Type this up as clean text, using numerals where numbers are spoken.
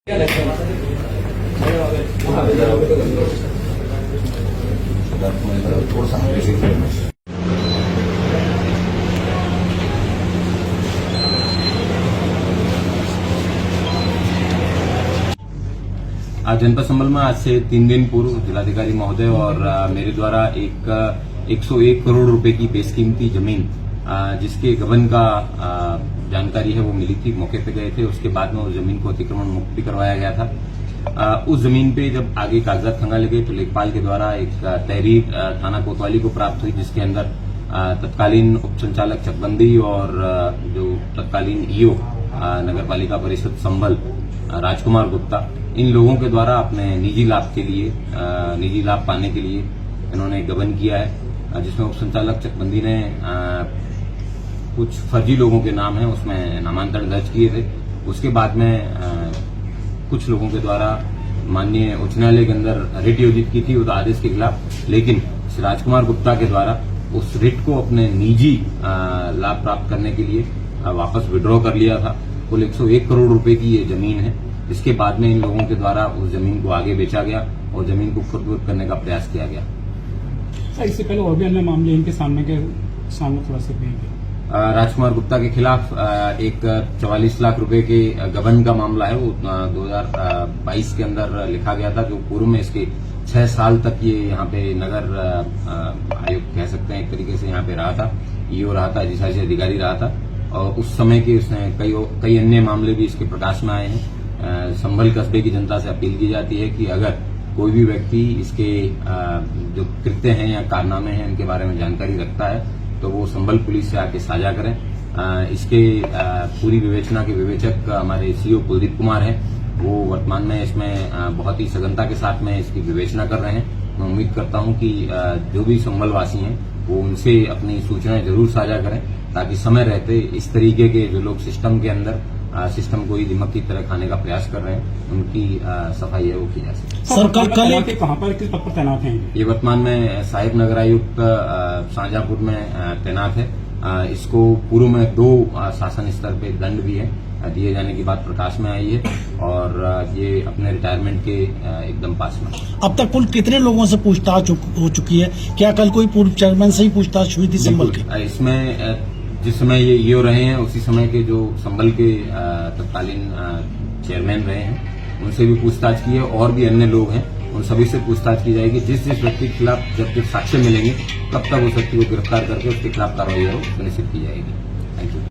जनपद संभल में आज से 3 दिन पूर्व जिलाधिकारी महोदय और मेरे द्वारा एक 101 करोड़ रुपए की बेशकीमती जमीन जिसके गबन का जानकारी है वो मिली थी। मौके पे गए थे, उसके बाद में उस जमीन को अतिक्रमण मुक्त भी करवाया गया था। उस जमीन पे जब आगे कागजात खंगाले गए तो लेखपाल के द्वारा एक तहरीर थाना कोतवाली को प्राप्त हुई, जिसके अंदर तत्कालीन उप संचालक चकबंदी और जो तत्कालीन ईओ नगर पालिका परिषद संभल राजकुमार गुप्ता, इन लोगों के द्वारा अपने निजी लाभ पाने के लिए इन्होंने गबन किया है, जिसमें उप संचालक चकबंदी ने कुछ फर्जी लोगों के नाम है उसमें नामांतरण दर्ज किए थे। उसके बाद में कुछ लोगों के द्वारा माननीय उच्च न्यायालय के अंदर रिट योजित की थी उस आदेश के खिलाफ, लेकिन श्री राजकुमार गुप्ता के द्वारा उस रिट को अपने निजी लाभ प्राप्त करने के लिए वापस विड्रॉ कर लिया था। कुल 101 करोड़ रुपए की ये जमीन है। इसके बाद में इन लोगों के द्वारा उस जमीन को आगे बेचा गया और जमीन को खुर्द करने का प्रयास किया गया। इससे पहले और भी अन्य मामले इनके सामने थोड़ा सा राजकुमार गुप्ता के खिलाफ एक 44 लाख रुपए के गबन का मामला है, वो 2022 के अंदर लिखा गया था, जो पूर्व में इसके 6 साल तक ये यहाँ पे नगर आयुक्त कह सकते हैं एक तरीके से यहाँ पे रहा था, ईओ रहा था, अधिशासी अधिकारी रहा था। और उस समय के उसने कई अन्य मामले भी इसके प्रकाश में आए हैं। संभल कस्बे की जनता से अपील की जाती है कि अगर कोई भी व्यक्ति इसके जो कृत्य हैं या कारनामे हैं इनके बारे में जानकारी रखता है तो वो संभल पुलिस से आके साझा करें। इसके पूरी विवेचना के विवेचक हमारे सीओ कुलदीप कुमार हैं, वो वर्तमान में इसमें बहुत ही सघनता के साथ में इसकी विवेचना कर रहे हैं। मैं उम्मीद करता हूं कि जो भी संभल वासी हैं वो उनसे अपनी सूचनाएं जरूर साझा करें, ताकि समय रहते इस तरीके के जो लोग सिस्टम के अंदर सिस्टम को ही दिमाग की तरह खाने का प्रयास कर रहे हैं उनकी सफाई है वो की जा सके। सरकार कहां पर किस पद पर तैनात हैं? ये वर्तमान में सहायक नगर आयुक्त शाहजहांपुर में तैनात है। इसको पूर्व में 2 शासन स्तर पे दंड भी है दिए जाने की बात प्रकाश में आई है और ये अपने रिटायरमेंट के एकदम पास में। अब तक कुल कितने लोगों से पूछताछ हो चुकी है? क्या कल कोई पूर्व चेयरमैन से ही पूछताछ हुई थी संभल की? इसमें जिस समय ये ईओ रहे हैं उसी समय के जो संभल के तत्कालीन चेयरमैन रहे हैं उनसे भी पूछताछ की है, और भी अन्य लोग हैं उन सभी से पूछताछ की जाएगी। जिस व्यक्ति के खिलाफ जब साक्ष्य मिलेंगे तब तक उस व्यक्ति को गिरफ्तार करके उसके खिलाफ कार्रवाई सुनिश्चित की जाएगी। Thank you.